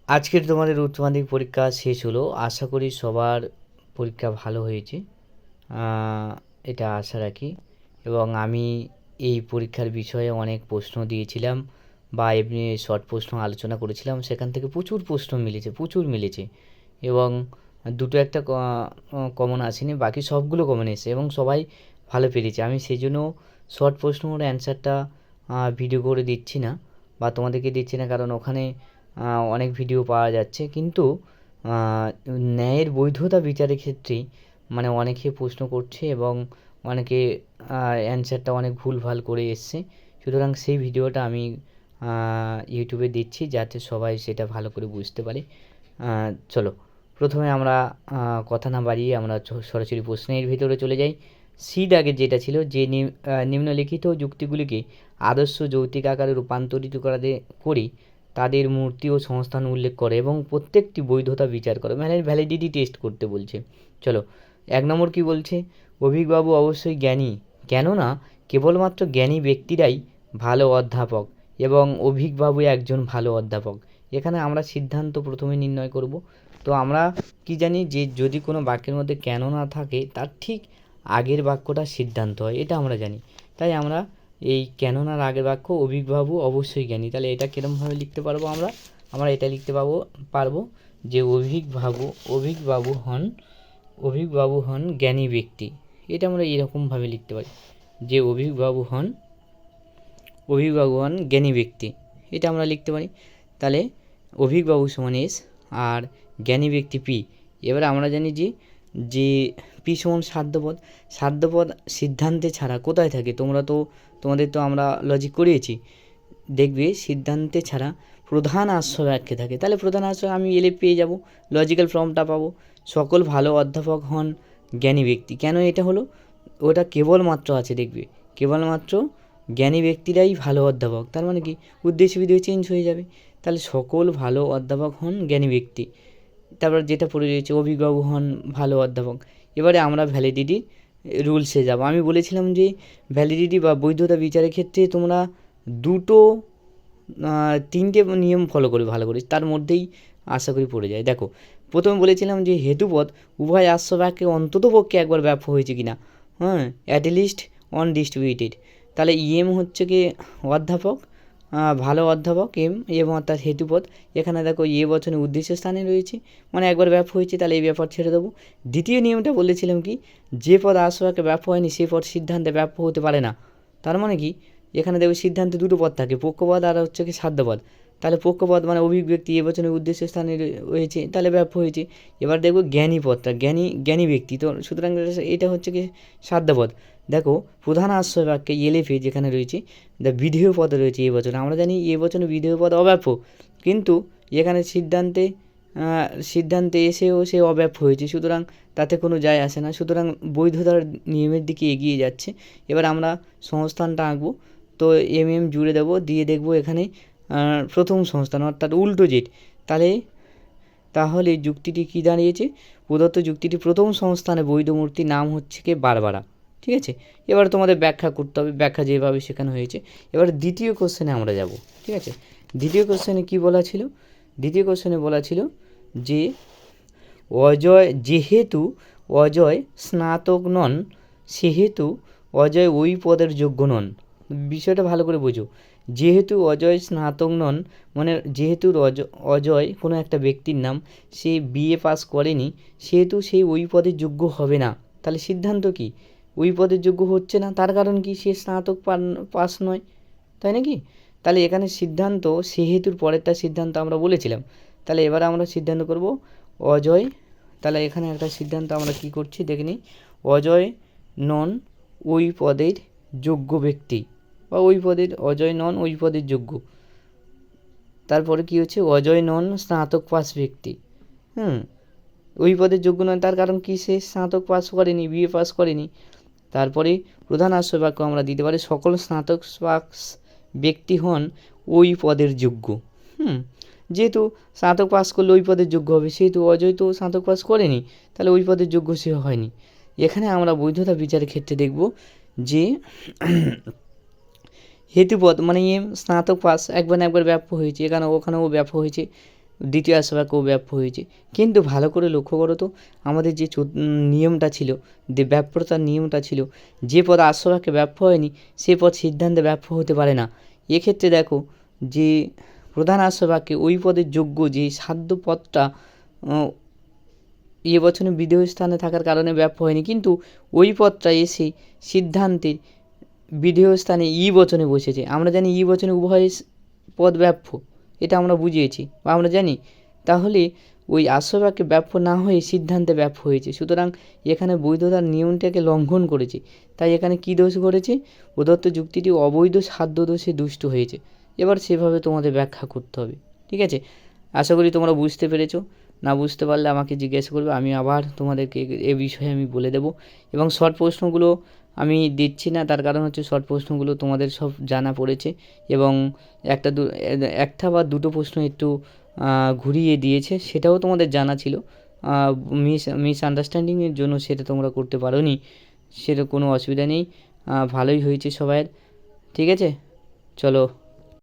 আজকের তোমাদের উচ্চ মাধ্যমিক পরীক্ষা শেষ হলো। আশা করি সবার পরীক্ষা ভালো হয়েছে, এটা আশা রাখি। এবং আমি এই পরীক্ষার বিষয়ে অনেক প্রশ্ন দিয়েছিলাম বা এমনি শর্ট প্রশ্ন আলোচনা করেছিলাম, সেখান থেকে প্রচুর প্রশ্ন মিলেছে এবং দুটো একটা কমন আসেনি, বাকি সবগুলো কমন এসেছে এবং সবাই ভালো পেরেছে। আমি সেই জন্য শর্ট প্রশ্নর অ্যান্সারটা ভিডিও করে দিচ্ছি না বা তোমাদেরকে দিচ্ছি না, কারণ ওখানে অনেক ভিডিও পাওয়া যাচ্ছে, কিন্তু ন্যায়ের বৈধতা বিচারের ক্ষেত্রেই মানে অনেকে প্রশ্ন করছে এবং অনেকে অ্যান্সারটা অনেক ভুলভাল করে এসছে। সুতরাং সেই ভিডিওটা আমি ইউটিউবে দিচ্ছি যাতে সবাই সেটা ভালো করে বুঝতে পারে। চলো প্রথমে আমরা কথা না বাড়িয়ে আমরা সরাসরি প্রশ্নের ভিতরে চলে যাই। সি দাগের যেটা ছিল, যে নিম্নলিখিত যুক্তিগুলিকে আদর্শ যৌক্তিক আকারে রূপান্তরিত করি তাদের মূর্তি ও সংস্থান উল্লেখ করে এবং প্রত্যেকটি বৈধতা বিচার করে, মানে ভ্যালিডিটি টেস্ট করতে বলছে। চলো 1 নম্বর কী বলছে, অভিকবাবু অবশ্যই জ্ঞানী, কেননা কেবলমাত্র জ্ঞানী ব্যক্তিরাই ভালো অধ্যাপক এবং অভিকবাবু একজন ভালো অধ্যাপক। এখানে আমরা সিদ্ধান্ত প্রথমে নির্ণয় করব। তো আমরা কি জানি যে যদি কোনো বাক্যের মধ্যে কেন না থাকে তার ঠিক আগের বাক্যটা সিদ্ধান্ত হয়, এটা আমরা জানি। তাই আমরা এই কেননার আগের বাক্য অভিকবাবু অবশ্যই জ্ঞানী, তাহলে এটা কীরকমভাবে লিখতে পারবো আমরা এটা লিখতে পারবো যে অভিকবাবু হন জ্ঞানী ব্যক্তি। এটা আমরা এরকমভাবে লিখতে পারি যে অভিকবাবু হন জ্ঞানী ব্যক্তি, এটা আমরা লিখতে পারি। তাহলে অভিকবাবু সমান এস আর জ্ঞানী ব্যক্তি পি। এবার আমরা জানি যে পি সমান সাধ্যপদ সিদ্ধান্তে ছাড়া কোথায় থাকে, তোমাদের তো আমরা লজিক করিয়েছি, দেখবে সিদ্ধান্তে ছাড়া প্রধান আশ্রয় বাক্যে থাকে। তাহলে প্রধান আশ্রয় আমি এলে পেয়ে যাব, লজিক্যাল ফর্মটা পাবো, সকল ভালো অধ্যাপক হন জ্ঞানী ব্যক্তি। কেন এটা হলো, ওটা কেবলমাত্র আছে, দেখবে কেবলমাত্র জ্ঞানী ব্যক্তিরাই ভালো অধ্যাপক, তার মানে কি উদ্দেশ্য বিধেয় চেঞ্জ হয়ে যাবে। তাহলে সকল ভালো অধ্যাপক হন জ্ঞানী ব্যক্তি। তারপর যেটা পড়ে রয়েছে অভিকবাবু হন ভালো অধ্যাপক। এবারে আমরা ভ্যালিডিটি রুলসে যাব। আমি বলেছিলাম যে ভ্যালিডিটি বা বৈধতা বিচারের ক্ষেত্রে তোমরা তিনটে নিয়ম ফলো করবে ভালো করে, তার মধ্যেই আশা করি পড়ে যায়। দেখো প্রথমে বলেছিলাম যে হেতুপদ উভয় আশ্র বাক্যে অন্তত পক্ষে একবার ব্যাপ্য হয়েছে কিনা, অ্যাটলিস্ট অন ডিস্ট্রিবিউটেড। তাহলে ইএম হচ্ছে কি অধ্যাপক, ভালো অধ্যাপক এম এবং তার হেতুপদ। এখানে দেখো এ বচনে উদ্দেশ্য স্থানে রয়েছে, মানে একবার ব্যাপ্য হয়েছে, তাহলে এই ব্যাপার ছেড়ে দেবো। দ্বিতীয় নিয়মটা বলেছিলাম কি, যে পদ আশ্রয়কে ব্যাপ্য হয়নি সে পদ সিদ্ধান্তে ব্যাপ্য হতে পারে না। তার মানে কি এখানে দেখো সিদ্ধান্তে দুটো পদ থাকে, পক্ষপদ আর হচ্ছে কি সাধ্যপদ। তাহলে পক্ষপদ মানে অভিব্যক্তি এ বচনে উদ্দেশ্য স্থানে রয়েছে, তাহলে ব্যাপ্য হয়েছে। এবার দেখবো জ্ঞানী পদটা, জ্ঞানী ব্যক্তি, তো সুতরাং এটা হচ্ছে কি সাধ্যপদ। দেখো প্রধান আশ্রয় বাক্যে এলেফে যেখানে রয়েছে বিধেয় পদ রয়েছে এ বচনে, আমরা জানি এ বচনে বিধেয় পদ অব্যাপ্য, কিন্তু এখানে সিদ্ধান্তে এসেও সে অব্যাপ্য হয়েছে, সুতরাং তাতে কোনো যায় আসে না, সুতরাং বৈধতার নিয়মের দিকে এগিয়ে যাচ্ছে। এবার আমরা সংস্থানটা আঁকবো, তো জুড়ে দেবো, দিয়ে দেখবো এখানে প্রথম সংস্থান অর্থাৎ উল্টো জেট। তাহলে যুক্তিটি কী দাঁড়িয়েছে, প্রদত্ত যুক্তিটি প্রথম সংস্থানে বৈধ মূর্তির নাম হচ্ছে কি বারবারা। ঠিক আছে, এবার তোমাদের ব্যাখ্যা করতে হবে, ব্যাখ্যা যেভাবে শেখানো হয়েছে। এবার দ্বিতীয় কোশ্চেনে আমরা যাব। ঠিক আছে, দ্বিতীয় কোশ্চেনে কী বলা ছিল, দ্বিতীয় কোশ্চেনে বলা ছিল যে যেহেতু অজয় স্নাতক নন সেহেতু অজয় ওই পদের যোগ্য নন। বিষয়টা ভালো করে বোঝো, যেহেতু অজয় স্নাতক নন মানে যেহেতু অজয় কোনো একটা ব্যক্তির নাম, সে বিএ পাস করেনি, সেহেতু সেই ওই পদের যোগ্য হবে না। তাহলে সিদ্ধান্ত কি, ওই পদের যোগ্য হচ্ছে না, তার কারণ কি সে স্নাতক পাস নয়, তাই নাকি? তাহলে এখানে সিদ্ধান্ত সেহেতুর পরেরটা সিদ্ধান্ত আমরা বলেছিলাম। তাহলে এবার আমরা সিদ্ধান্ত করব অজয়, তাহলে এখানে একটা সিদ্ধান্ত আমরা কি করছি দেখে নিই, অজয় নন ওই পদের যোগ্য ব্যক্তি, বা অজয় নন ওই পদের যোগ্য। তারপরে কি হচ্ছে, অজয় নন স্নাতক পাস ব্যক্তি। ওই পদের যোগ্য নয়, তার কারণ কি সে স্নাতক পাস করেনি, বিএ পাস করেনি। তারপরে প্রধান আশ্রয় বাক্য আমরা দিতে পারি সকল স্নাতক পাস ব্যক্তি হন ওই পদের যোগ্য। যেহেতু স্নাতক পাস করলে ওই পদের যোগ্য হবে, সেহেতু অজয় তো স্নাতক পাস করেনি, তাহলে ওই পদের যোগ্য সে হয়নি। এখানে আমরা বৈধতা বিচারের ক্ষেত্রে দেখব যে হেতুপদ মানে স্নাতক পাস একবার ব্যাপ্য হয়েছে, ওখানেও ব্যাপ্য হয়েছে, দ্বিতীয় আশাবাক্যও ব্যর্থ হয়েছে। কিন্তু ভালো করে লক্ষ্য করো তো, আমাদের যে নিয়মটা ছিল, যে ব্যর্থতার নিয়মটা ছিল, যে পদ আশাবাক্যে ব্যর্থ হয়নি সে পদ সিদ্ধান্তে ব্যর্থ হতে পারে না। এক্ষেত্রে দেখো যে প্রধান আশাবাক্যে ওই পদের যোগ্য যে সাধ্য পদটা বচনে বিধেয় স্থানে থাকার কারণে ব্যর্থ হয়নি, কিন্তু ওই পদটা এসে সিদ্ধান্তের বিধেয় স্থানে বচনে বসেছে। আমরা জানি বচনে উভয় পদ ব্যর্থ, এটা আমরা বুঝিয়েছি বা আমরা জানি। তাহলে ওই আশাবাক্যে ব্যর্থ না হয়ে সিদ্ধান্তে ব্যর্থ হয়েছে, সুতরাং এখানে বৈধতার নিয়মটাকে লঙ্ঘন করেছে। তাই এখানে কি দোষ করেছে? প্রদত্ত যুক্তিটি অবৈধ সাধ্য দোষে দুষ্ট হয়েছে। এবার সেভাবে তোমাদের ব্যাখ্যা করতে হবে। ঠিক আছে, আশা করি তোমরা বুঝতে পেরেছো। না বুঝতে পারলে আমাকে জিজ্ঞেস করবে, আমি আবার তোমাদেরকে এ বিষয়ে আমি বলে দেবো। এবং শর্ট প্রশ্নগুলো আমি দিচ্ছি না, তার কারণ হচ্ছে শর্ট প্রশ্নগুলো তোমাদের সব জানা পড়েছে এবং একটা বা দুটো প্রশ্ন একটু ঘুরিয়ে দিয়েছে, সেটাও তোমাদের জানা ছিল। মিসআন্ডারস্ট্যান্ডিংয়ের জন্য সেটা তোমরা করতে পারোনি, সেটা কোনো অসুবিধা নেই, ভালোই হয়েছে সবাইয়ের। ঠিক আছে, চলো।